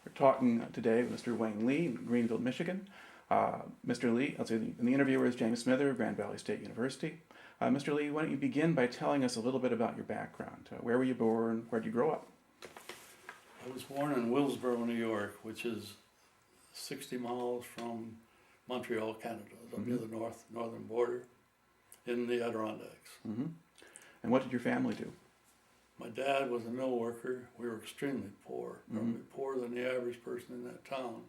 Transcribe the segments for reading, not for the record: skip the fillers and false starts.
We're talking today with Mr. Wayne Lee in Greenville, Michigan. Mr. Lee, and the interviewer is James Smither, Grand Valley State University. Mr. Lee, why don't you begin by telling us a little bit about your background? Where were you born? Where did you grow up? I was born in Willsboro, New York, which is 60 miles from Montreal, Canada, up near the northern border in the Adirondacks. And what did your family do? My dad was a mill worker. We were extremely poor, probably poorer than the average person in that town.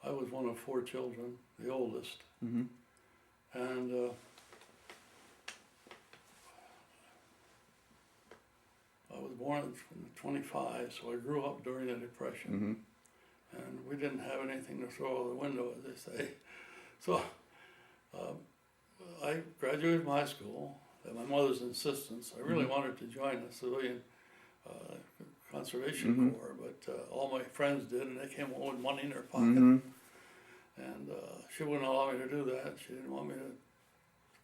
I was one of 4 children, the oldest. And I was born in 25, so I grew up during the Depression. And we didn't have anything to throw out the window, as they say. So I graduated from high school at my mother's insistence. I really wanted to join the civilian conservation corps, but all my friends did, and they came home with money in their pocket. And she wouldn't allow me to do that. She didn't want me to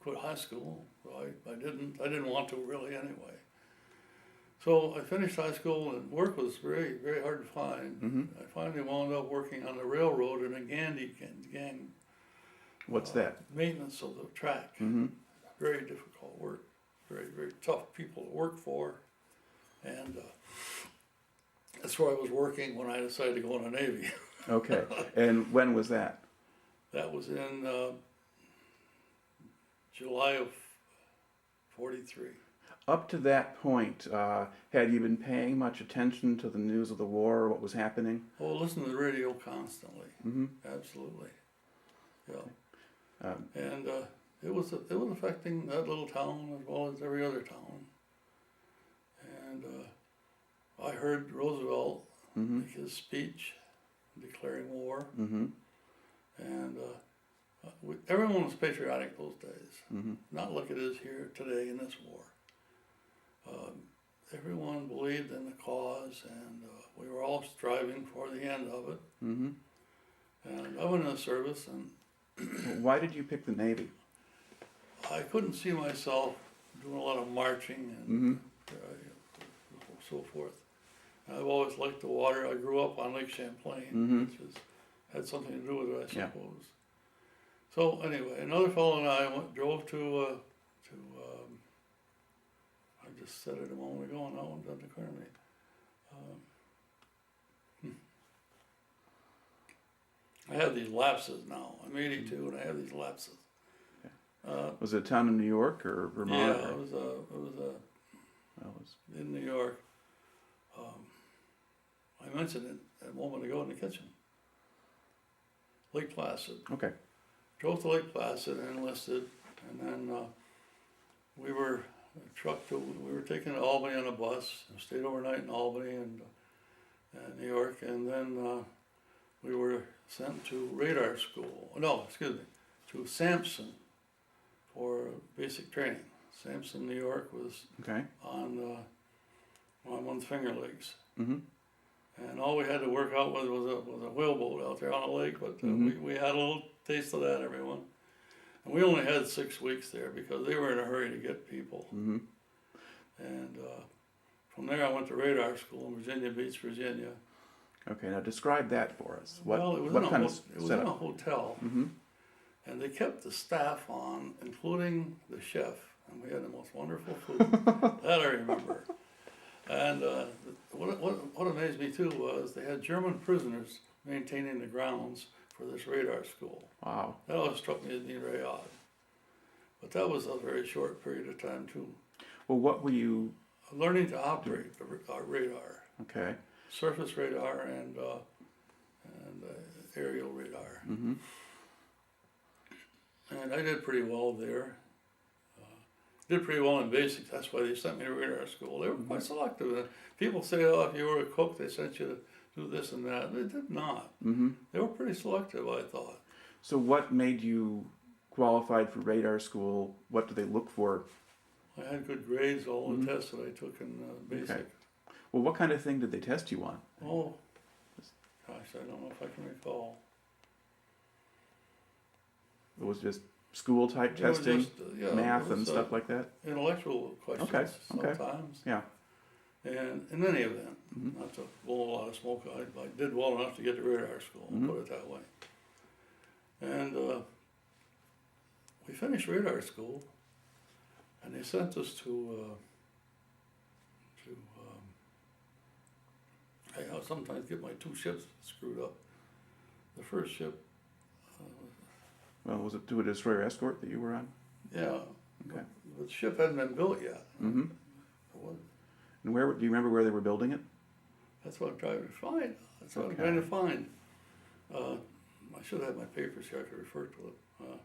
quit high school, so I didn't want to really anyway. So I finished high school, and work was very, very hard to find. I finally wound up working on the railroad in a Gandhi gang. What's that? Maintenance of the track. Very difficult work, very, very tough people to work for. And that's where I was working when I decided to go in the Navy. Okay, and when was that? That was in July of 43. Up to that point, had you been paying much attention to the news of the war or what was happening? Oh, listen to the radio constantly. Absolutely. Yeah. And it was affecting that little town as well as every other town. And I heard Roosevelt make his speech declaring war. And everyone was patriotic those days, not like it is here today in this war. Everyone believed in the cause, and we were all striving for the end of it. And I went in the service, and Why did you pick the Navy? I couldn't see myself doing a lot of marching and so forth. And I've always liked the water. I grew up on Lake Champlain, which had something to do with it, I suppose. So anyway, another fellow and I drove to I just said it a moment ago, and now it doesn't occur to me. I have these lapses now. I'm 82, and I have these lapses. Was it a town in New York or Vermont? Yeah, it was in New York. I mentioned it a moment ago in the kitchen. Lake Placid. Okay. Drove to Lake Placid and enlisted, and then we were taken to Albany on a bus, and stayed overnight in Albany and New York, and then we were sent to radar school. No, excuse me, to Sampson for basic training. Sampson, New York was on one of the Finger Lakes. And all we had to work out with was a whaleboat out there on the lake, but we had a little taste of that, everyone. And we only had 6 weeks there because they were in a hurry to get people. And from there I went to radar school in Virginia Beach, Virginia. Okay, now describe that for us. Well, it was in a hotel, and they kept the staff on, including the chef, and we had the most wonderful food. That I remember. And what amazed me too was they had German prisoners maintaining the grounds for this radar school. Wow. That always struck me as being very odd. But that was a very short period of time too. Well, what were you learning to operate our radar? Okay. Surface radar and aerial radar. And I did pretty well there. Did pretty well in basics. That's why they sent me to radar school. They were quite selective. People say, oh, if you were a cook, they sent you to do this and that. They did not. They were pretty selective, I thought. So what made you qualified for radar school? What do they look for? I had good grades, all the tests that I took in basic. Okay. Well, what kind of thing did they test you on? Oh, gosh, I don't know if I can recall. It was just school type testing, math and was, stuff like that? Intellectual questions sometimes. Yeah. And in any event, not to blow a lot of smoke, I did well enough to get to radar school, put it that way. And we finished radar school, and they sent us to I sometimes get my two ships screwed up. The first ship, Well, was it to a destroyer escort that you were on? yeah, Okay. the ship hadn't been built yet. Mm-hmm. It was- And where do you remember where they were building it? That's what I'm trying to find. That's what I'm Okay. trying to find. I should have my papers here. I could refer to it.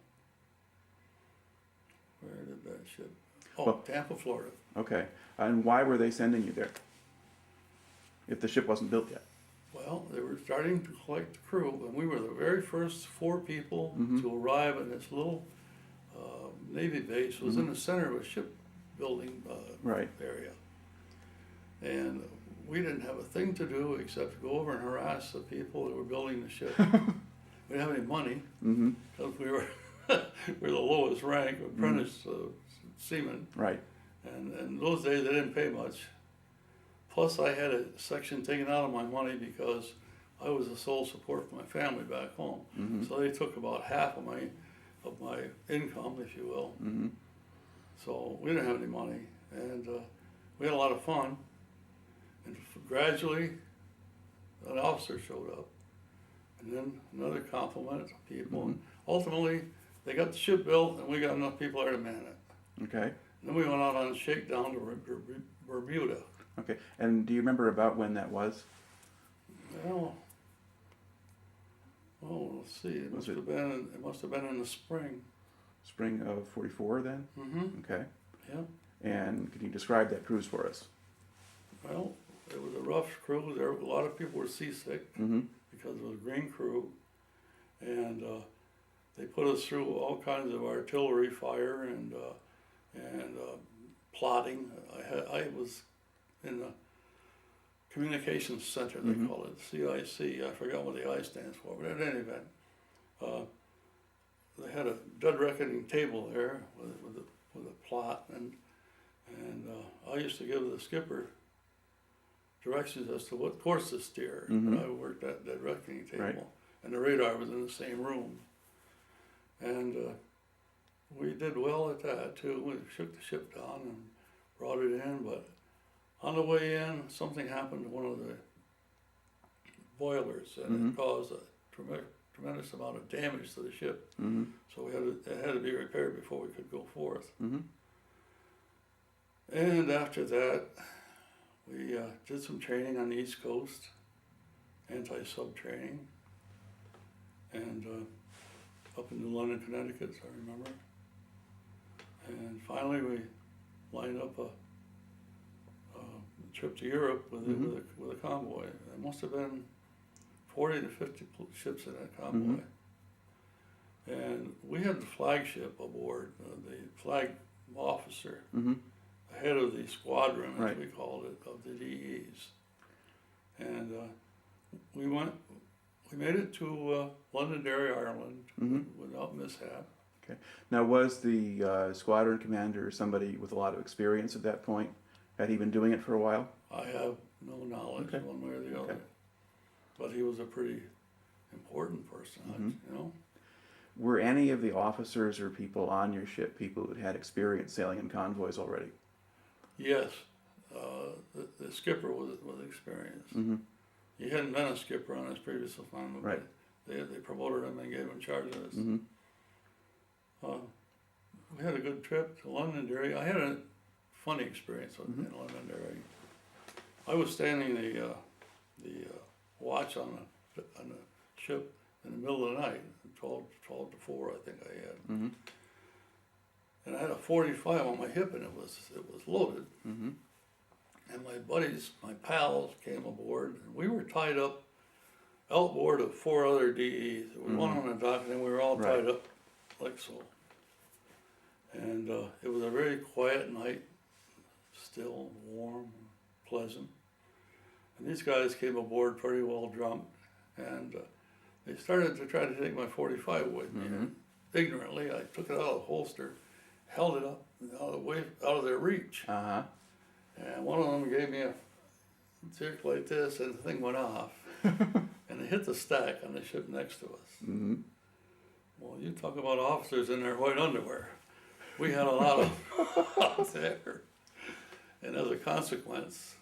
Where did that ship? Oh, Well- Tampa, Florida. Okay. And why were they sending you there? If the ship wasn't built yet. Well, they were starting to collect the crew, and we were the very first 4 people Mhm. to arrive in this little Navy base. It was in the center of a shipbuilding Right. area. And we didn't have a thing to do except go over and harass the people that were building the ship. We didn't have any money, Mm-hmm. because we were we were the lowest rank apprentice seaman, Right. and in those days they didn't pay much. Plus, I had a section taken out of my money because I was the sole support for my family back home. Mm-hmm. So they took about half of my income, if you will. Mm-hmm. So we didn't have any money, and we had a lot of fun. And gradually, an officer showed up, and then another complement of people. And ultimately, they got the ship built, and we got enough people there to man it. Okay. And then we went out on a shakedown to Bermuda. Okay. And do you remember about when that was? Well, let's see. It Was must have been in the spring. Spring of '44 then? Mm-hmm. Okay. Yeah. And can you describe that cruise for us? Well, it was a rough cruise. There, a lot of people were seasick Mm-hmm. because it was a green crew, and they put us through all kinds of artillery fire and plotting. I was in the communications center, they Mhm. call it, CIC. I forgot what the I stands for, but in any event, they had a dead reckoning table there with a plot, and I used to give the skipper directions as to what course to steer. Mhm. And I worked that dead reckoning table, Right. and the radar was in the same room, and we did well at that too. We shook the ship down and brought it in, but on the way in, something happened to one of the boilers, and Mhm. it caused a tremendous amount of damage to the ship. Mm-hmm. So it had to be repaired before we could go forth. Mm-hmm. And after that, we did some training on the East Coast, anti-sub training, and up in New London, Connecticut, as I remember. And finally, we lined up a trip to Europe with a convoy. There must have been 40 to 50 ships in that convoy. And we had the flagship aboard, the flag officer, Mm-hmm. the head of the squadron, as Right. we called it, of the DEs. And we made it to Londonderry, Ireland, without mishap. Okay. Now, was the squadron commander somebody with a lot of experience at that point? Had he been doing it for a while? I have no knowledge Okay. one way or the other. Okay. But he was a pretty important person, you know. Were any of the officers or people on your ship people who had experience sailing in convoys already? Yes, the skipper was experienced. Mm-hmm. He hadn't been a skipper on his previous assignment, Right. but they promoted him and gave him charge of this. Mm-hmm. We had a good trip to Londonderry. I had a funny experience in Londonderry. I was standing the watch on the ship in the middle of the night, 12 to 4, I think I had. Mm-hmm. And I had a 45 on my hip, and it was loaded. Mm-hmm. And my buddies, my pals, came aboard, and we were tied up outboard of 4 other DEs. There was one on the dock, and then we were all Right. tied up like so. And it was a very quiet night, still, warm, pleasant. And these guys came aboard pretty well drunk, and they started to try to take my 45 with me. And ignorantly, I took it out of the holster, held it up out of their reach. Uh-huh. And one of them gave me a jerked like this, and the thing went off, and it hit the stack on the ship next to us. Mm-hmm. Well, you talk about officers in their white underwear. We had a lot of them out there. And as a consequence,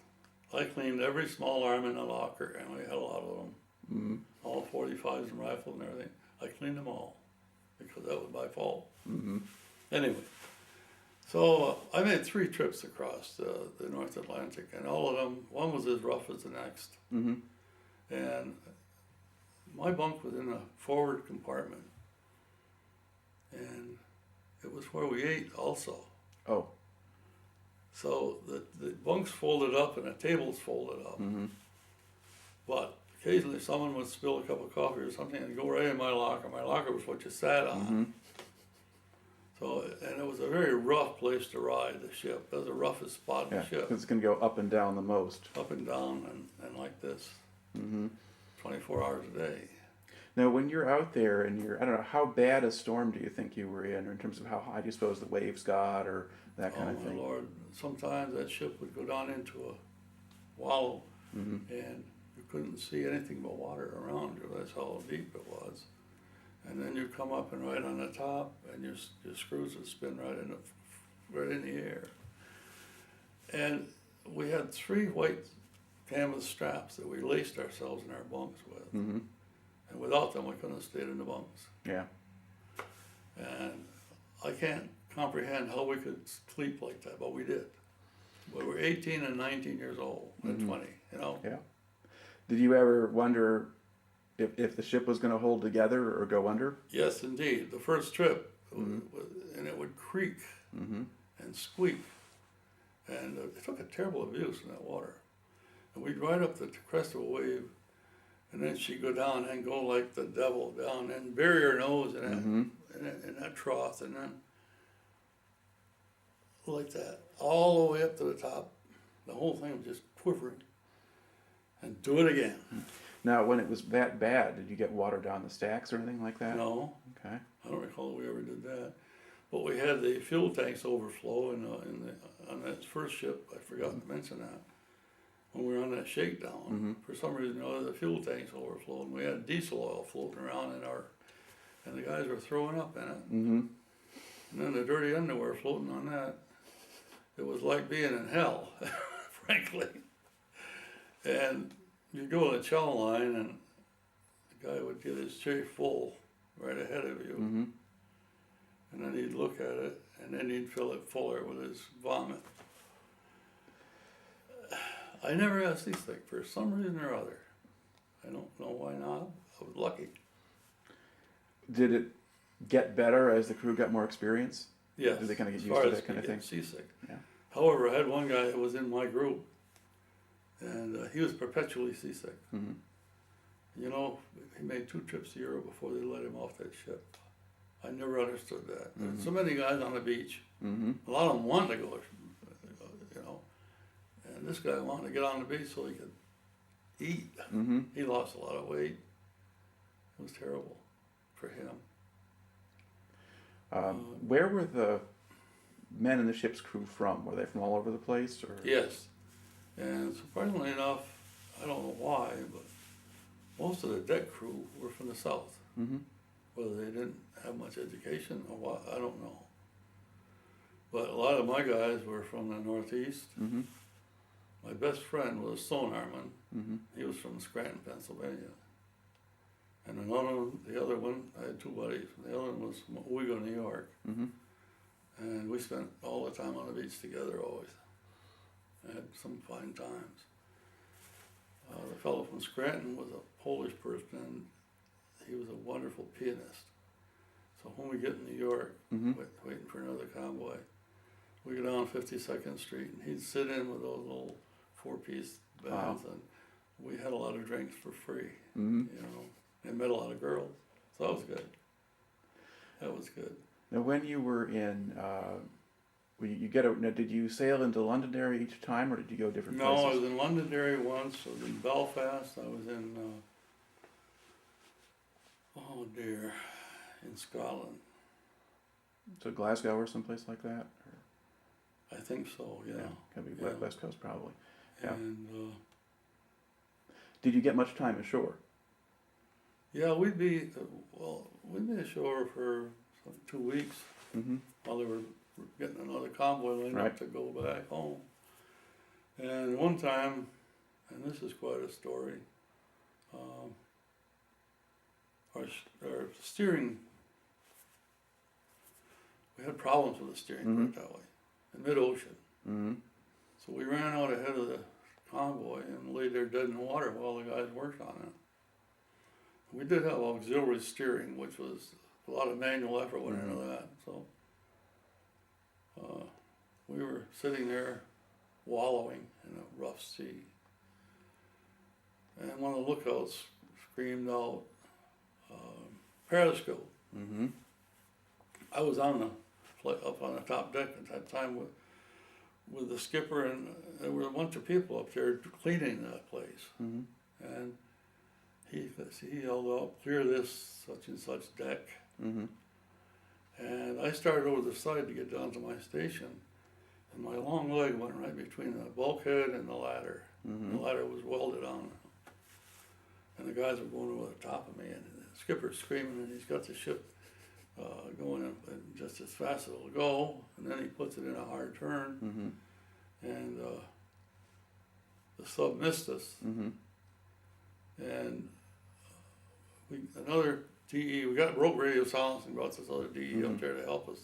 I cleaned every small arm in the locker, and we had a lot of them. Mm-hmm. All 45s and rifles and everything. I cleaned them all, because that was my fault. Mm-hmm. Anyway, so I made 3 trips across the North Atlantic, and all of them, one was as rough as the next. Mm-hmm. And my bunk was in a forward compartment, and it was where we ate also. Oh. So the bunks folded up and the tables folded up. Mm-hmm. But occasionally someone would spill a cup of coffee or something and go right in my locker. My locker was what you sat on. Mm-hmm. So, and it was a very rough place to ride the ship. That was the roughest spot in Yeah, the ship. it's going to go up and down the most. Up and down and like this, Mm-hmm. 24 hours a day. Now, when you're out there and I don't know, how bad a storm do you think you were in terms of how high do you suppose the waves got or that kind of Oh thing? my Lord, sometimes that ship would go down into a wallow Mm-hmm. and you couldn't see anything but water around you. That's how deep it was. And then you come up and right on the top, and your screws would spin right in the air. And we had 3 white canvas straps that we laced ourselves in our bunks with. Mm-hmm. And without them, we couldn't have stayed in the bunks. Yeah. And I can't comprehend how we could sleep like that, but we did. We were 18 and 19 years old, and Mhm. 20, you know. Yeah. Did you ever wonder if the ship was going to hold together or go under? Yes, indeed. The first trip, Mhm. and it would creak Mm-hmm. and squeak. And it took a terrible abuse in that water. And we'd ride up the crest of a wave, and then she'd go down and go like the devil down and bury her nose in, Mm-hmm. in that trough, and then like that, all the way up to the top. The whole thing was just quivering. And do it again. Now, when it was that bad, did you get water down the stacks or anything like that? No, Okay. I don't recall we ever did that. But we had the fuel tanks overflow on that first ship. I forgot to mention that. When we were on that shakedown, Mhm. for some reason or other, the fuel tanks overflowed, and we had diesel oil floating around and the guys were throwing up in it. Mm-hmm. And then the dirty underwear floating on that. It was like being in hell, frankly. And you go to the chow line, and the guy would get his tray full right ahead of you. Mm-hmm. And then he'd look at it, and then he'd fill it fuller with his vomit. I never got seasick for some reason or other. I don't know why not. I was lucky. Did it get better as the crew got more experience? Yes. Did they kind of get as used far to as that kind of thing? getting seasick. Yeah. However, I had one guy that was in my group, and he was perpetually seasick. Mm-hmm. You know, he made 2 trips to Europe before they let him off that ship. I never understood that. Mhm. So many guys on the beach. Mm-hmm. A lot of them wanted to go, you know. And this guy wanted to get on the beach so he could eat. Mm-hmm. He lost a lot of weight. It was terrible for him. Where were the men in the ship's crew from? Were they from all over the place? Or? Yes. And surprisingly enough, I don't know why, but most of the deck crew were from the South. Mm-hmm. Whether they didn't have much education or what, I don't know. But a lot of my guys were from the Northeast. Mm-hmm. My best friend was a sonarman. Mm-hmm. He was from Scranton, Pennsylvania. And the other one, I had 2 buddies. The other one was from Cuba, New York. Mm-hmm. And we spent all the time on the beach together always. I had some fine times. The fellow from Scranton was a Polish person, and he was a wonderful pianist. So when we get in New York, Mm-hmm. waiting for another convoy, we go down 52nd Street, and he'd sit in with those little 4-piece bands, and we had a lot of drinks for free, Mm-hmm. you know, and met a lot of girls. So that was good. That was good. Now, when you were in, now, did you sail into Londonderry each time, or did you go different No, I places? was in Londonderry once. I was in Belfast. I was in, in Scotland. So Glasgow or someplace like that? Or, I think so, yeah. could be Yeah. West Coast probably. Yeah. And Did you get much time ashore? Yeah, we'd be ashore for 2 weeks Mm-hmm. while they were getting another convoy lined Right. up to go back home. And one time, and this is quite a story, our steering, we had problems with the steering, put it that way, in mid-ocean. Mm-hmm. So we ran out ahead of the convoy and laid there dead in the water while the guys worked on it. We did have auxiliary steering, which was a lot of manual effort went into that. So we were sitting there wallowing in a rough sea. And one of the lookouts screamed out, periscope. Mm-hmm. I was up on the top deck at that time with the skipper, and there were a bunch of people up there cleaning that place. Mm-hmm. And he yelled out, "Clear this such and such deck." Mm-hmm. And I started over the side to get down to my station, and my long leg went right between the bulkhead and the ladder. Mm-hmm. The ladder was welded on, and the guys were going over the top of me, and the skipper's screaming, and he's got the ship going up just as fast as it'll go, and then he puts it in a hard turn, Mm-hmm. and the sub missed us, Mm-hmm. and another DE, we got broke radio silence and brought this other DE up there to help us,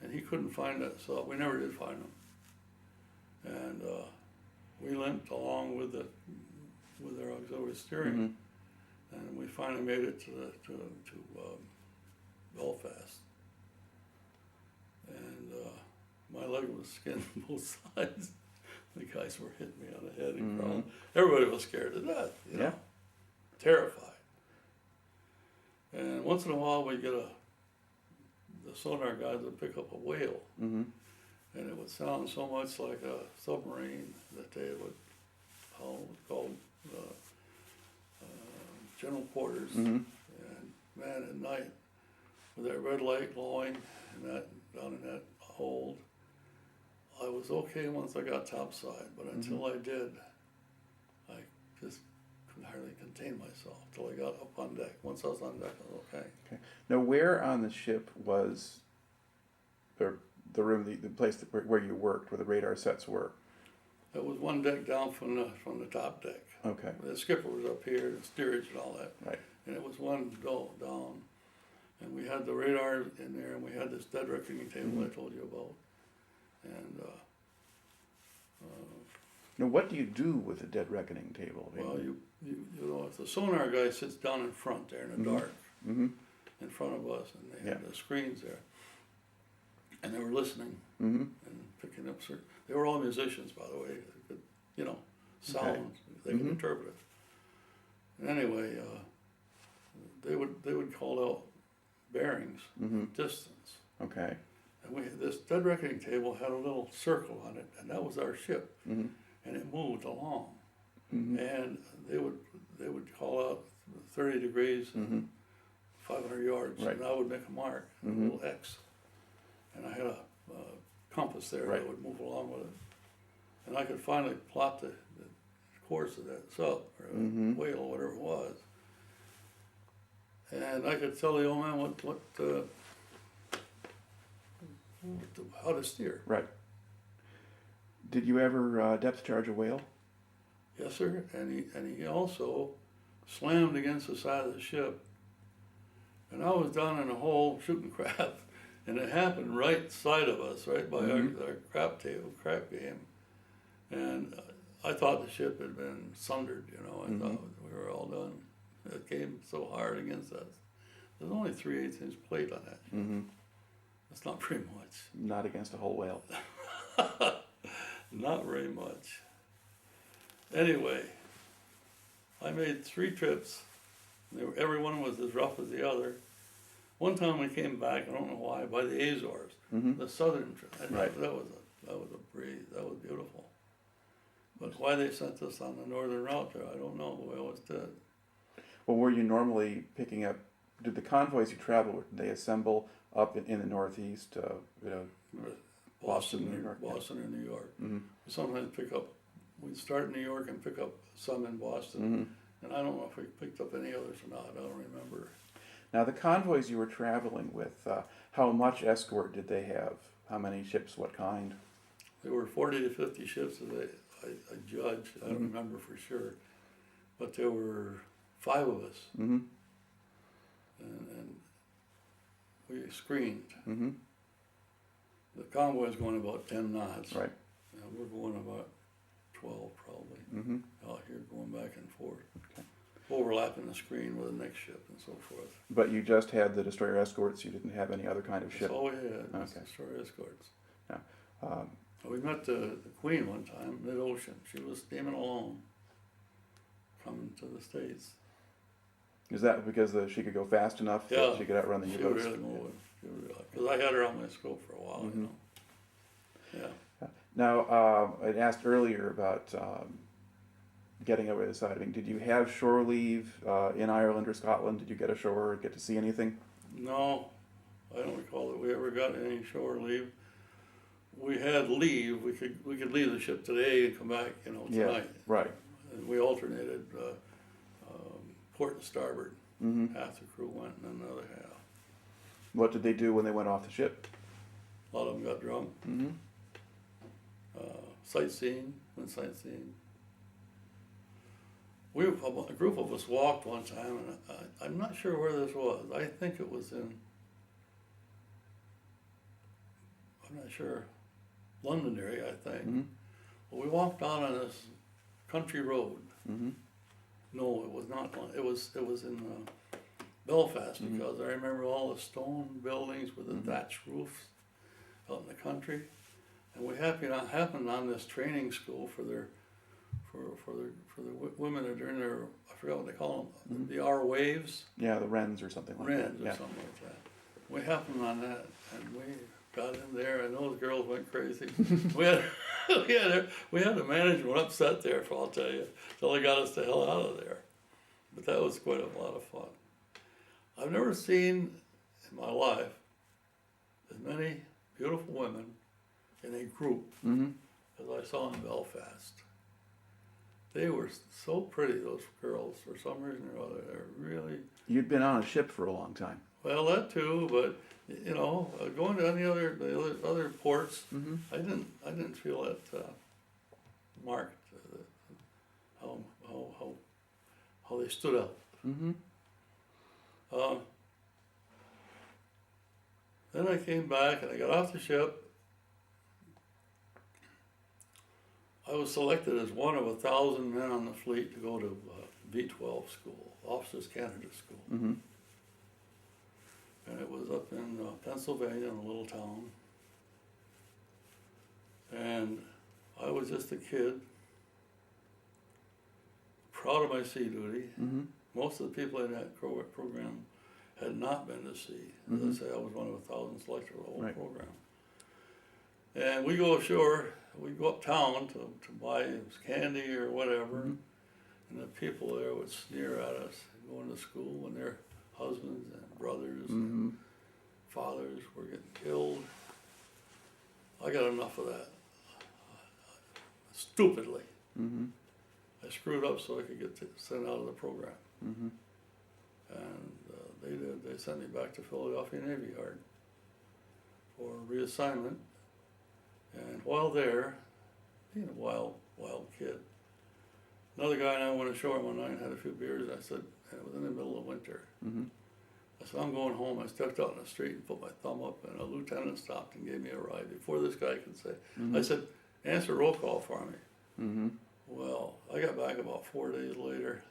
and he couldn't find that sub. We never did find him, and we limped along with our auxiliary steering, Mm-hmm. and we finally made it to Belfast, and my leg was skinned both sides. The guys were hitting me on the head and crawling. Everybody was scared to death, you know, terrified. And once in a while we get the sonar guys would pick up a whale, Mm-hmm. and it would sound so much like a submarine that they would call general quarters. Mm-hmm. And man, at night, with that red light glowing and that down in that hold, I was okay once I got topside, but until I did, I just could hardly contain myself till I got up on deck. Once I was on deck, I was okay. Okay. Now, where on the ship was the room, the place where you worked, where the radar sets were? It was one deck down from the top deck. Okay. The skipper was up here, the steerage and all that. Right. And it was one down. And we had the radar in there, and we had this dead reckoning table I told you about. And Now, what do you do with a dead reckoning table? well, you know, if the sonar guy sits down in front there in the dark, Mm-hmm. in front of us, and they had Yeah. the screens there, and they were listening Mm-hmm. and picking up certain. They were all musicians, by the way. They could, you know, sound. They could Mhm. interpret it. And anyway, they would call out bearings, Mm-hmm. distance, Okay. and this dead reckoning table had a little circle on it, and that was our ship, Mm-hmm. and it moved along, Mm-hmm. and they would call out 30 degrees. Mm-hmm. 500 yards, Right. and I would make a mark, a Mhm. little X, and I had a compass there Right. that would move along with it, and I could finally plot the course of that sub or Mhm. whale or whatever it was, and I could tell the old man how to steer. Right. Did you ever depth charge a whale? Yes, sir, and he also slammed against the side of the ship, and I was down in a hole shooting crap, and it happened right side of us, right by our crap game, and I thought the ship had been sundered, you know. I thought we were all done. It came so hard against us. There's only 3/8 inch plate on that. Mm-hmm. That's not very much. Not against a whole whale. Not very much. Anyway, I made 3 trips. Every one was as rough as the other. One time we came back, I don't know why, by the Azores, Mhm. the southern trip. And Right. that was a breeze. That was beautiful. But why they sent us on the northern route there, I don't know. We always did. Well, were you normally picking up? Did the convoys you traveled with, did they assemble up in the northeast? Boston, New York, yeah. Boston or New York. Mm-hmm. We sometimes pick up we'd start in New York and pick up some in Boston. Mm-hmm. And I don't know if we picked up any others or not, I don't remember. Now, the convoys you were traveling with, how much escort did they have? How many ships, what kind? There were 40 to 50 ships that I judged, I don't remember for sure. But there were 5 of us, Mm-hmm. and we screened. Mm-hmm. The convoy is going about 10 knots. Right. And we're going about 12 probably, Mm-hmm. out here going back and forth. Okay. Overlapping the screen with the next ship and so forth. But you just had the destroyer escorts, you didn't have any other kind of ship? That's all we had, was Okay. destroyer escorts. Um, We met the Queen one time, mid-ocean. She was steaming alone, coming to the States. is that because she could go fast enough Yeah, that she could outrun the She was U-boats? really moving. Because I had her on my scope for a while, you know. Yeah. Now, I asked earlier about getting over the side. I mean, did you have shore leave in Ireland or Scotland? Did you get ashore and get to see anything? No, I don't recall that we ever got any shore leave. We had leave. We could leave the ship today and come back, you know, tonight. Yeah, right. And we alternated port and starboard. Mm-hmm. Half the crew went, and then the other half. What did they do when they went off the ship? A lot of them got drunk. Mm-hmm. Sightseeing, went sightseeing. A group of us walked one time, and I'm not sure where this was. I think it was in, I'm not sure, London area, I think. Mm-hmm. But we walked down on this country road. Mm-hmm. No, it was not London. It was in Belfast, Mhm. because I remember all the stone buildings with the Mhm. thatched roofs out in the country. And we happened on this training school for the women that are in their, I forgot what they call them, Mhm. the R waves, Yeah, the Wrens or something like Wrens that. or Yeah. something like that. We happened on that, and we got in there, and those girls went crazy. we had the management upset there, for I'll tell you, till they got us the hell out of there. But that was quite a lot of fun. I've never seen in my life as many beautiful women in a group Mm-hmm. as I saw in Belfast. They were so pretty, those girls, for some reason or other. They're really, You'd been on a ship for a long time. well, that too, but you know, going to any other ports, Mm-hmm. I didn't feel that marked, how they stood out. Mm-hmm. Then I came back and I got off the ship. I was selected as one of 1,000 men on the fleet to go to V-12 school, Officers Canada School. Mm-hmm. And it was up in Pennsylvania, in a little town. And I was just a kid, proud of my sea duty. Mm-hmm. Most of the people in that program had not been to sea. As Mhm. I say, I was one of 1,000 selected for the whole Right. program. And we go ashore, we go uptown to buy candy or whatever, Mhm. and the people there would sneer at us going to school, and their husbands and brothers Mm-hmm. and fathers were getting killed. I got enough of that. Stupidly. Mm-hmm. I screwed up so I could get sent out of the program. Mm-hmm. And they did. They sent me back to Philadelphia Navy Yard for reassignment. And while there, being a wild kid, another guy and I went ashore one night and had a few beers. I said, and it was in the middle of winter. Mm-hmm. I said, I'm going home. I stepped out in the street and put my thumb up, and a lieutenant stopped and gave me a ride before this guy could say. Mm-hmm. I said, answer roll call for me. Mm-hmm. Well, I got back about 4 days later.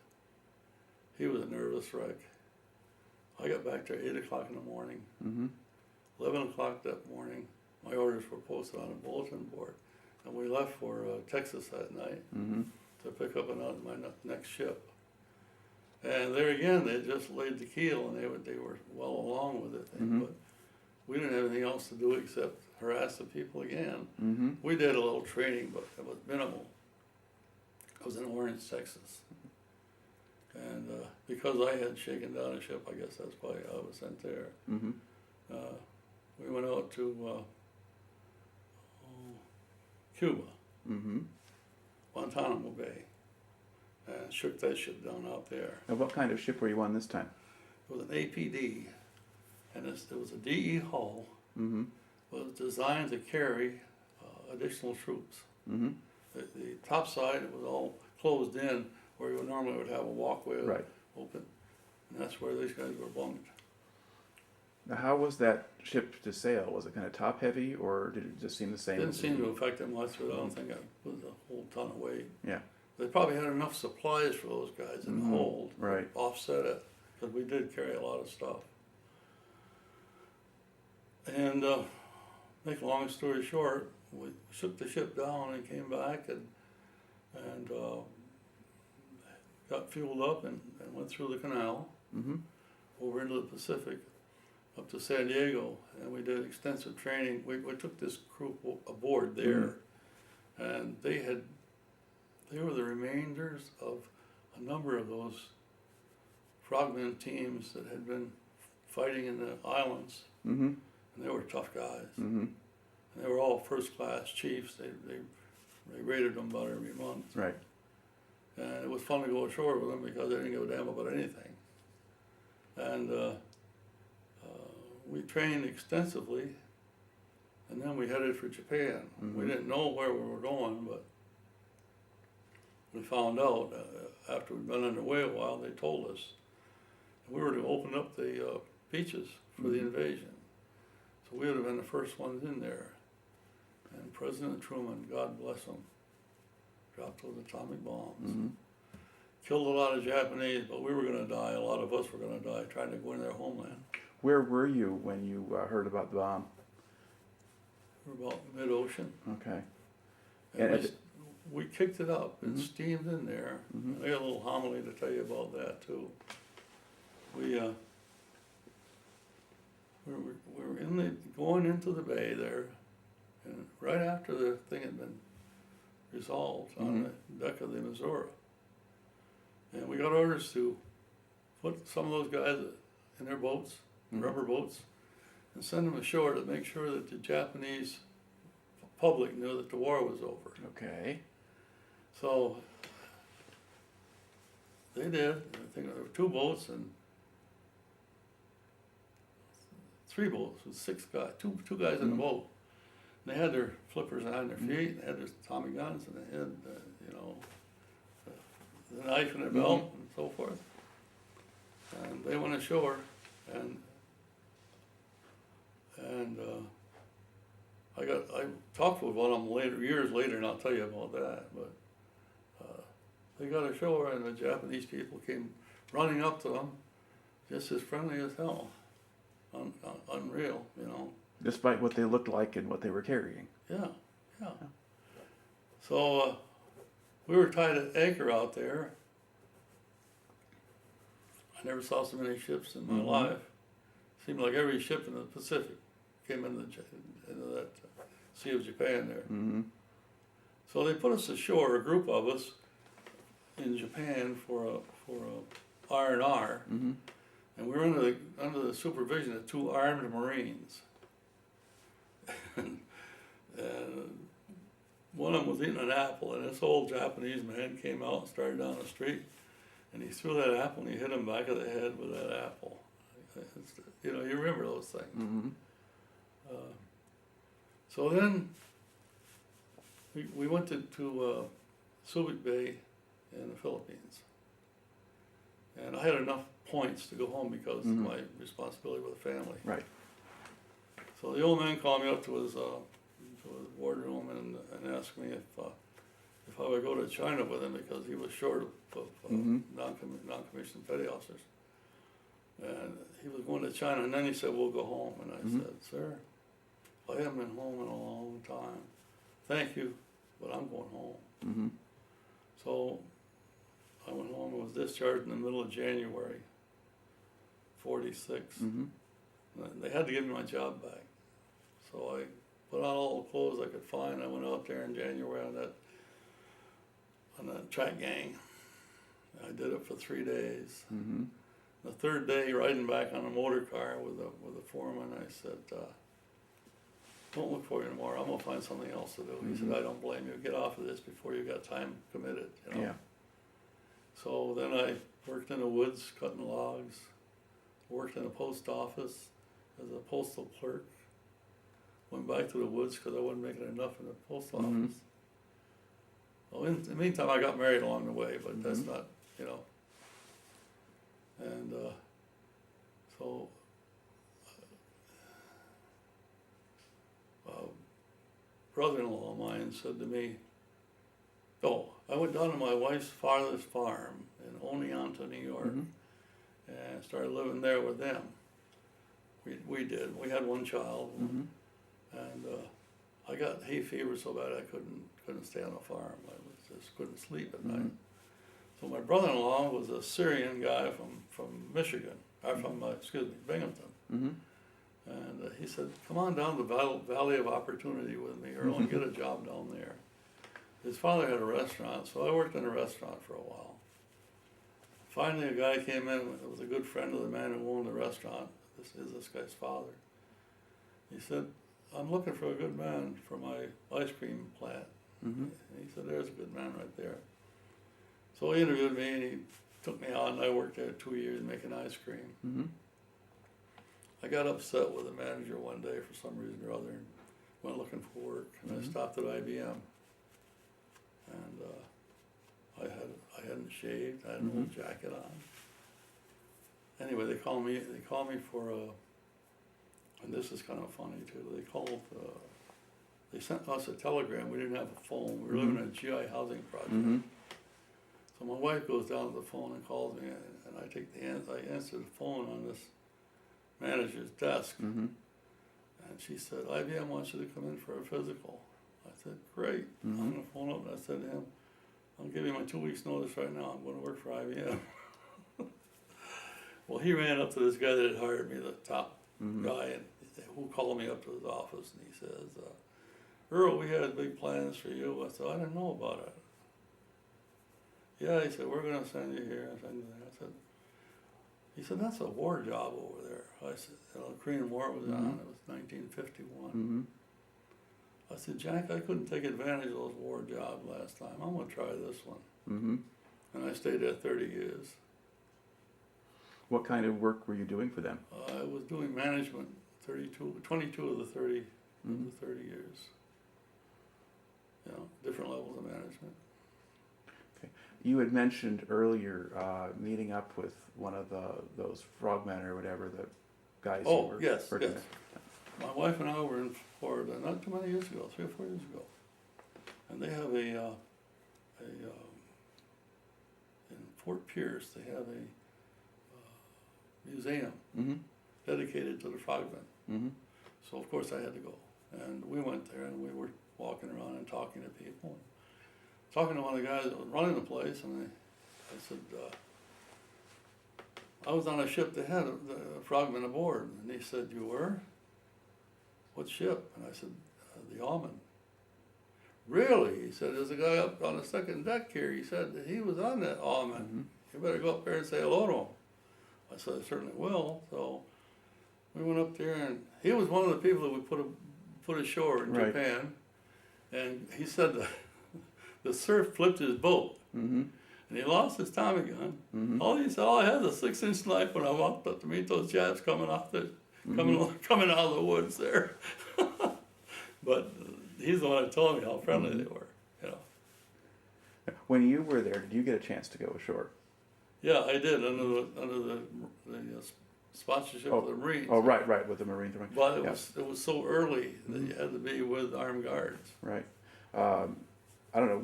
He was a nervous wreck. I got back there 8 o'clock in the morning. Mm-hmm. 11 o'clock that morning, my orders were posted on a bulletin board. And we left for Texas that night Mm-hmm. to pick up my next ship. And there again, they just laid the keel, and they were well along with it. Mhm. But we didn't have anything else to do except harass the people again. Mm-hmm. We did a little training, but it was minimal. I was in Orange, Texas. And because I had shaken down a ship, I guess that's why I was sent there. Mm-hmm. We went out to Cuba. Mm-hmm. Guantanamo Bay, and shook that ship down out there. And what kind of ship were you on this time? It was an APD, and it was a DE hull. Mm-hmm. Was designed to carry additional troops. Mm-hmm. The top side was all closed in, where you normally would have a walkway Right. open, and that's where these guys were bunked. Now, how was that ship to sail? Was it kind of top heavy, or did it just seem the same? Didn't seem to affect them much, but I don't think it was a whole ton of weight. Yeah. They probably had enough supplies for those guys in the Mhm. hold, Right. offset it, because we did carry a lot of stuff. And make a long story short, we shook the ship down and came back and got fueled up and went through the canal Mm-hmm. over into the Pacific up to San Diego, and we did extensive training. We took this crew aboard there, and they were the remainders of a number of those frogmen teams that had been fighting in the islands, Mm-hmm. and they were tough guys. Mm-hmm. And they were all first-class chiefs. They rated them about every month. Right. And it was fun to go ashore with them because they didn't give a damn about anything. And we trained extensively, and then we headed for Japan. Mhm. We didn't know where we were going, but we found out after we'd been underway a while. They told us we were to open up the beaches for the Mhm. invasion. So we would have been the first ones in there. And President Truman, God bless him, dropped those atomic bombs. Mm-hmm. Killed a lot of Japanese, but we were going to die. A lot of us were going to die trying to go in their homeland. Where were you when you heard about the bomb? We were about mid-ocean. Okay. And And we kicked it up. It Mhm. steamed in there. Mhm. I got a little homily to tell you about that too. We were going into the bay there, and right after the thing had been resolved on the deck of the Missouri, and we got orders to put some of those guys in their boats, Mhm. rubber boats, and send them ashore to make sure that the Japanese public knew that the war was over. Okay. So they did. I think there were 2 boats and 3 boats with 6 guys, two guys in the Mhm. boat. And they had their flippers on their feet, and they had their Tommy guns, and they had, the knife in their belt and so forth. And they went ashore, and I talked with one of them years later, and I'll tell you about that. But they got ashore, and the Japanese people came running up to them, just as friendly as hell. Unreal, you know. Despite what they looked like and what they were carrying. Yeah. So we were tied at anchor out there. I never saw so many ships in my Mhm. life. Seemed like every ship in the Pacific came into that Sea of Japan there. Mm-hmm. So they put us ashore, a group of us, in Japan for a R&R, Mm-hmm. and we were under the supervision of 2 armed Marines. and one of them was eating an apple, and this old Japanese man came out and started down the street, and he threw that apple and he hit him back of the head with that apple. You remember those things. Mm-hmm. So then we went to Subic Bay in the Philippines, and I had enough points to go home because of Mhm. my responsibility with the family. Right. So the old man called me up to his wardroom and asked me if I would go to China with him because he was short of Mhm. non-commissioned petty officers. And he was going to China, and then he said, "We'll go home." And I Mhm. said, "Sir, I haven't been home in a long time. Thank you, but I'm going home." Mm-hmm. So I went home and was discharged in the middle of January, 46. Mm-hmm. They had to give me my job back. So I put on all the clothes I could find. I went out there in January on that track gang. I did it for 3 days. Mm-hmm. The 3rd day, riding back on a motor car with a foreman, I said, don't look for you anymore. I'm gonna find something else to do. He said, I don't blame you. Get off of this before you got time committed. You know? Yeah. So then I worked in the woods cutting logs. Worked in a post office as a postal clerk. Went back to the woods because I wasn't making enough in the post office. Well, in the meantime, I got married along the way, but that's not, you know. And so, brother-in-law of mine said to me, "Oh, I went down to my wife's father's farm in Oneonta, New York, and started living there with them. We did. We had one child, and I got hay fever so bad I couldn't stay on the farm. I just couldn't sleep at night. So my brother-in-law was a Syrian guy from Michigan, or from Binghamton, and he said, "Come on down to the Valley of Opportunity with me, Earl, and get a job down there." His father had a restaurant, so I worked in a restaurant for a while. Finally, a guy came in that was a good friend of the man who owned the restaurant. This is this guy's father. He said, "I'm looking for a good man for my ice cream plant." And he said, "There's a good man right there." So he interviewed me and he took me on. I worked there 2 years making ice cream. I got upset with the manager one day for some reason or other and went looking for work. And I stopped at IBM. And I hadn't shaved. I had an old jacket on. Anyway, they called me for a, and this is kind of funny too. They sent us a telegram. We didn't have a phone. We were living in a GI housing project. So my wife goes down to the phone and calls me, and I answer the phone on this manager's desk, and she said, "IBM wants you to come in for a physical." I said, "Great." I'm going to phone up and I said to him, "I'll give you my 2 weeks notice right now. I'm going to work for IBM." Well, he ran up to this guy that had hired me, the top guy, and who called me up to his office, and he says, "Earl, we had big plans for you." I said, "I didn't know about it." "Yeah," he said, "we're going to send you here and send you there." I said, he said, "That's a war job over there." I said, "The Korean War was on. It was 1951. I said, "Jack, I couldn't take advantage of those war jobs last time. I'm going to try this one." And I stayed there 30 years. What kind of work were you doing for them? I was doing management 22 of the 30 years. You know, different levels of management. Okay. You had mentioned earlier meeting up with one of those frogmen or whatever, the guys who were yes. working there. My wife and I were in Florida not too many years ago, 3 or 4 years ago, and they have in Fort Pierce they have a museum dedicated to the frogmen. So of course I had to go, and we went there and we were walking around and talking to people, talking to one of the guys that was running the place, and I said, I was on a ship that had the frogmen aboard, and he said, "You were? What ship?" And I said, "The Almond." "Really?" He said, "There's a guy up on the second deck here. He said that he was on that Almond. You better go up there and say hello to him." I said, "I certainly will." So we went up there, and he was one of the people that we put ashore in Japan. And he said the surf flipped his boat, and he lost his Tommy gun. All he said, "All I had was a 6-inch knife when I walked up to meet those Japs coming out of the woods there." But he's the one that told me how friendly they were. You know. When you were there, did you get a chance to go ashore? Yeah, I did under the sponsorship of the Marines. Oh, right, with the Marines. But it was so early that you had to be with armed guards. Right. I don't know,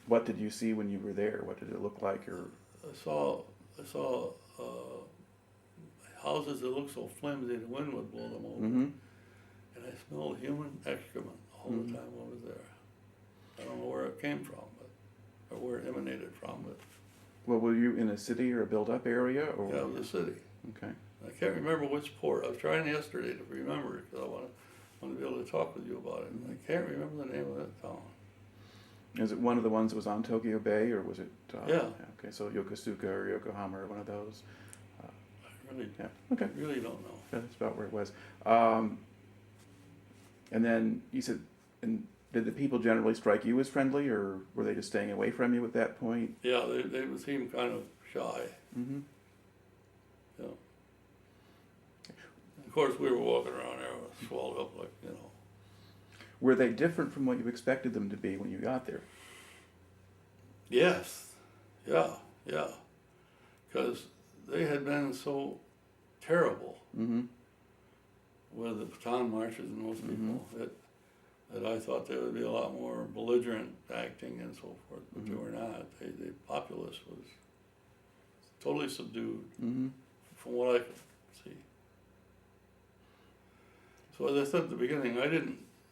what did you see when you were there? What did it look like? Or I saw houses that looked so flimsy the wind would blow them over, and I smelled human excrement all the time I was there. I don't know where it came from, or where it emanated from, but. Well, were you in a city or a built-up area? Or Yeah, it was a city. Okay. I can't remember which port. I was trying yesterday to remember it because I want to be able to talk with you about it. And I can't remember the name of that town. Is it one of the ones that was on Tokyo Bay, or was it? Yeah. Okay, so Yokosuka or Yokohama or one of those. I really, yeah. Okay. really don't know. Yeah, that's about where it was. And then you said, and did the people generally strike you as friendly, or were they just staying away from you at that point? Yeah, they would seem kind of shy. Mm-hmm. Yeah. Of course, we were walking around there, swelled up like, you know. Were they different from what you expected them to be when you got there? Yes, yeah, yeah. Because they had been so terrible Mm-hmm. with the baton marches and those people that I thought they would be a lot more belligerent acting and so forth, but they were not. The populace was totally subdued Mm-hmm. from what I could see. So as I said at the beginning,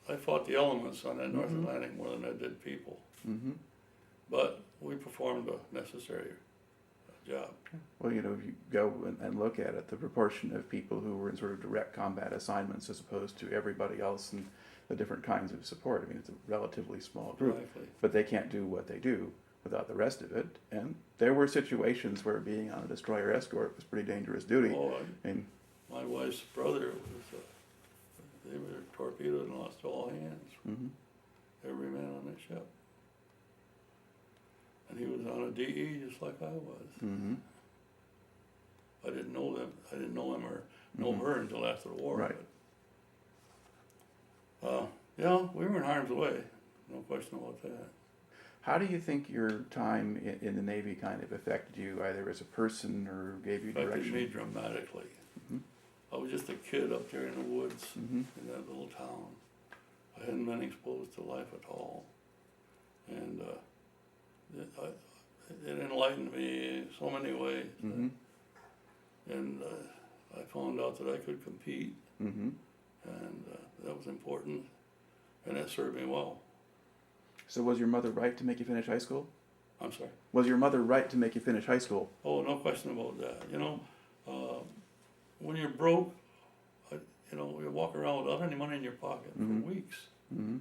I fought the elements on that North Atlantic more than I did people. Mm-hmm. But we performed a necessary job. Well, you know, if you go and look at it, the proportion of people who were in sort of direct combat assignments as opposed to everybody else and the different kinds of support, I mean, it's a relatively small group. Exactly. But they can't do what they do without the rest of it. And there were situations where being on a destroyer escort was pretty dangerous duty. Oh, And my wife's brother was, they were torpedoed and lost all hands. mm-hmm. Every man on that ship. And he was on a DE just like I was. Mm-hmm. I didn't know them. I didn't know him or know her until after the war. Right. But, yeah, we were in harm's way. No question about that. How do you think your time in the Navy kind of affected you, either as a person or gave you Affected direction? me dramatically. Mm-hmm. I was just a kid up there in the woods Mm-hmm. in that little town. I hadn't been exposed to life at all. And it enlightened me in so many ways. Mm-hmm. And I found out that I could compete, Mm-hmm. and that was important, and that served me well. So was your mother right to make you finish high school? I'm sorry. Was your mother right to make you finish high school? Oh, no question about that. You know, when you're broke, you know, you walk around without any money in your pocket Mhm. for weeks. Mm-hmm.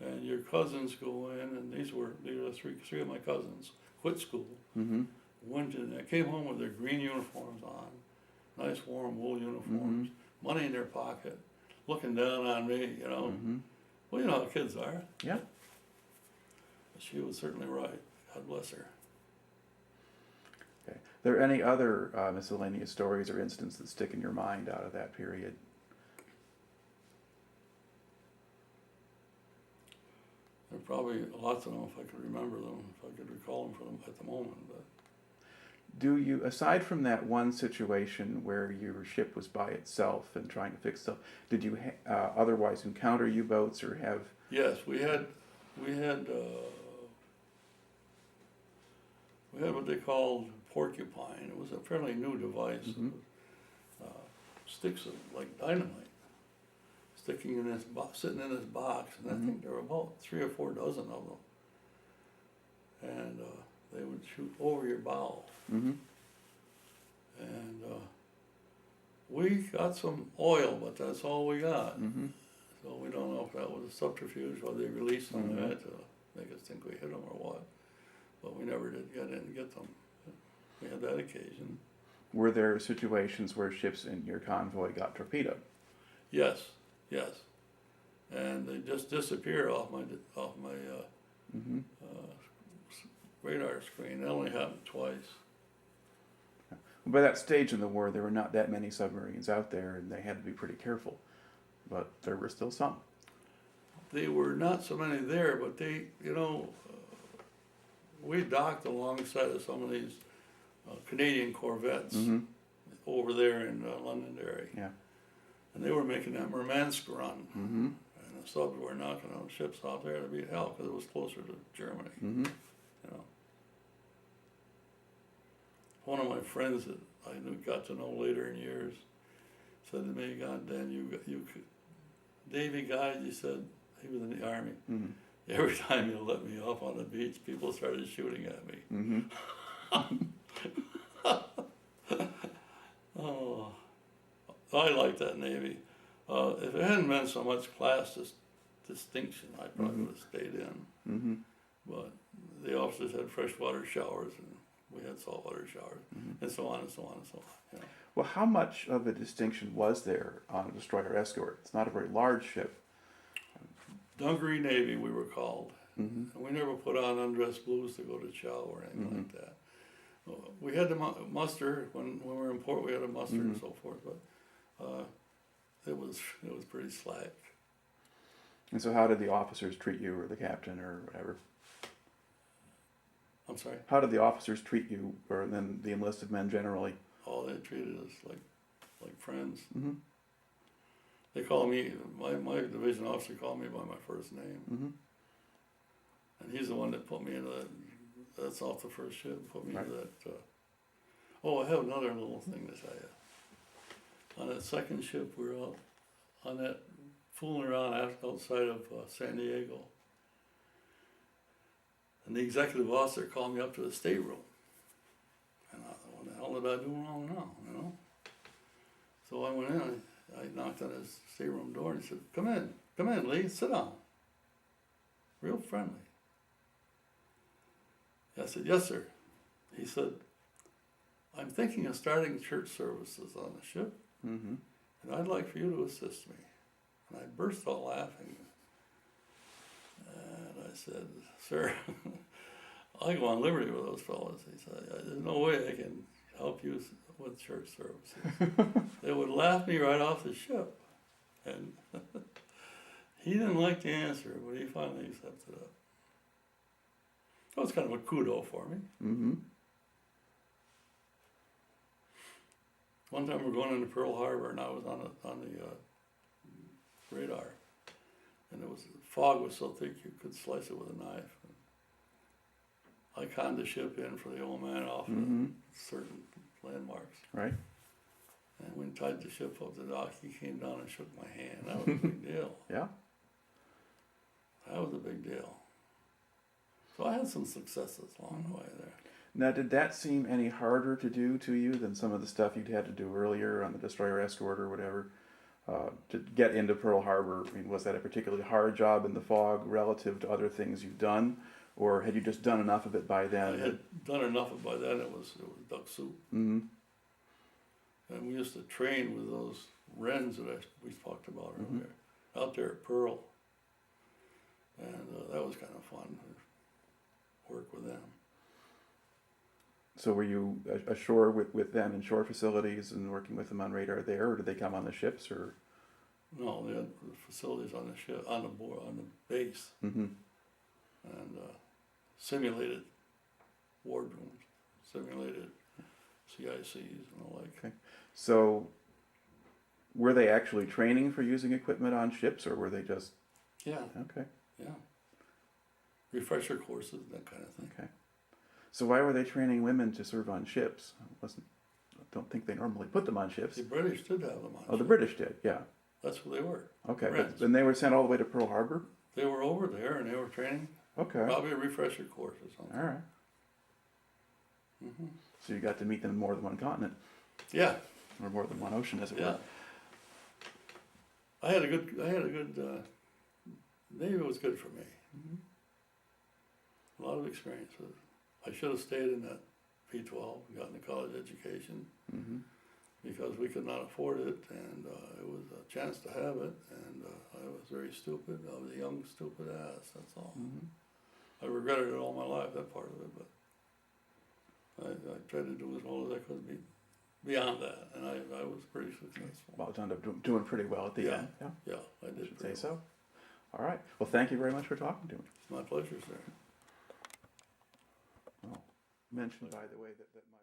And your cousins go in, and these were three of my cousins, quit school, Mm-hmm. went in, they came home with their green uniforms on, nice warm wool uniforms, money in their pocket, looking down on me, you know. Mm-hmm. Well, you know how kids are. Yeah. She was certainly right. God bless her. Okay. Are there any other miscellaneous stories or incidents that stick in your mind out of that period? There are probably lots of them if I could remember them, if I could recall them from at the moment. But Do you, aside from that one situation where your ship was by itself and trying to fix stuff, did you otherwise encounter U-boats or have? yes, we had what they called porcupine. It was a fairly new device. Mm-hmm. It was, sticks of like dynamite sticking in this box, sitting in this box, and I think there were about 3 or 4 dozen of them. And they would shoot over your bow. Mm-hmm. And we got some oil, but that's all we got. Mm-hmm. So we don't know if that was a subterfuge or they released some of that to make us think we hit them or what. But we never did get in and get them. We had that occasion. Were there situations where ships in your convoy got torpedoed? Yes, yes. And they just disappear off my Mm-hmm. radar screen. That only happened twice. By that stage in the war, there were not that many submarines out there, and they had to be pretty careful. But there were still some. They were not so many there, but they, you know, we docked alongside of some of these Canadian corvettes Mm-hmm. over there in Londonderry. Yeah. And they were making that Murmansk run. Mm-hmm. And the subs were knocking on ships out there to beat hell because it was closer to Germany. Mm-hmm. You know. One of my friends that I got to know later in years said to me, "God, Dan, you could, Davy Guide," he said, he was in the Army. Mm-hmm. Every time you let me off on the beach, people started shooting at me. Mm-hmm. Oh, I like that Navy. If it hadn't been so much class distinction, I probably would have stayed in. Mm-hmm. But the officers had freshwater showers, and we had saltwater showers, and so on and so on and so on. You know. Well, how much of a distinction was there on a destroyer escort? It's not a very large ship. Dungaree Navy, we were called. Mm-hmm. And we never put on undress blues to go to chow or anything like that. We had to muster when we were in port. We had to muster and so forth, but it was pretty slack. And so, how did the officers treat you, or the captain, or whatever? I'm sorry. How did the officers treat you, or then the enlisted men generally? Oh, they treated us like friends. Mm-hmm. They called me. My division officer called me by my first name, and he's the one that put me into that. That's off the first ship. Put me into that. Oh, I have another little thing to tell you. On that second ship, we were out on that fooling around outside of San Diego. And the executive officer called me up to the stateroom. And I thought, what the hell did I do wrong now, you know? So I went in, I knocked on his stateroom door and he said, come in, Lee, sit down. Real friendly. I said, yes, sir. He said, I'm thinking of starting church services on the ship, and I'd like for you to assist me. And I burst out laughing. And I said, sir, I go on liberty with those fellows. He said, there's no way I can help you with church services. They would laugh me right off the ship. And he didn't like the answer, but he finally accepted it. That was kind of a kudo for me. Mm-hmm. One time we were going into Pearl Harbor, and I was on the radar, and the fog was so thick you could slice it with a knife. I conned the ship in for the old man off of certain landmarks. Right. And when we tied the ship up to the dock, he came down and shook my hand. That was a big deal. Yeah. That was a big deal. So I had some successes along the way there. Now, did that seem any harder to do to you than some of the stuff you'd had to do earlier on the destroyer escort or whatever? To get into Pearl Harbor, I mean, was that a particularly hard job in the fog relative to other things you've done? Or had you just done enough of it by then? I had done enough of it by then. It was duck soup. Mm-hmm. And we used to train with those wrens that we talked about earlier, out there at Pearl. And that was kind of fun to work with them. So were you ashore with them in shore facilities and working with them on radar there, or did they come on the ships, or? No, they had facilities on the ship, on the base, and simulated wardrooms, simulated CICs and the like. Okay. So were they actually training for using equipment on ships, or were they just? Yeah. Okay. Yeah. Refresher courses, that kind of thing. Okay. So why were they training women to serve on ships? I don't think they normally put them on ships. The British did have them on Oh, the ships. British did, yeah. That's who they were. Okay, Friends. and they were sent all the way to Pearl Harbor? They were over there and they were training. Okay. Probably a refresher course or something. All right. So you got to meet them in more than one continent, Yeah. or more than one ocean, as it Yeah. were. I had a good Navy was good for me. A lot of experience with it. I should have stayed in that P-12 and gotten a college education because we could not afford it, and it was a chance to have it, and I was very stupid. I was a young, stupid ass, that's all. I regretted it all my life, that part of it, but I tried to do as well as I could beyond that, and I was pretty successful. Well, it ended up doing pretty well at the end. Yeah, Yeah, I did. I should say so. All right. Well, thank you very much for talking to me. My pleasure, sir. Mentioned, by the way, that my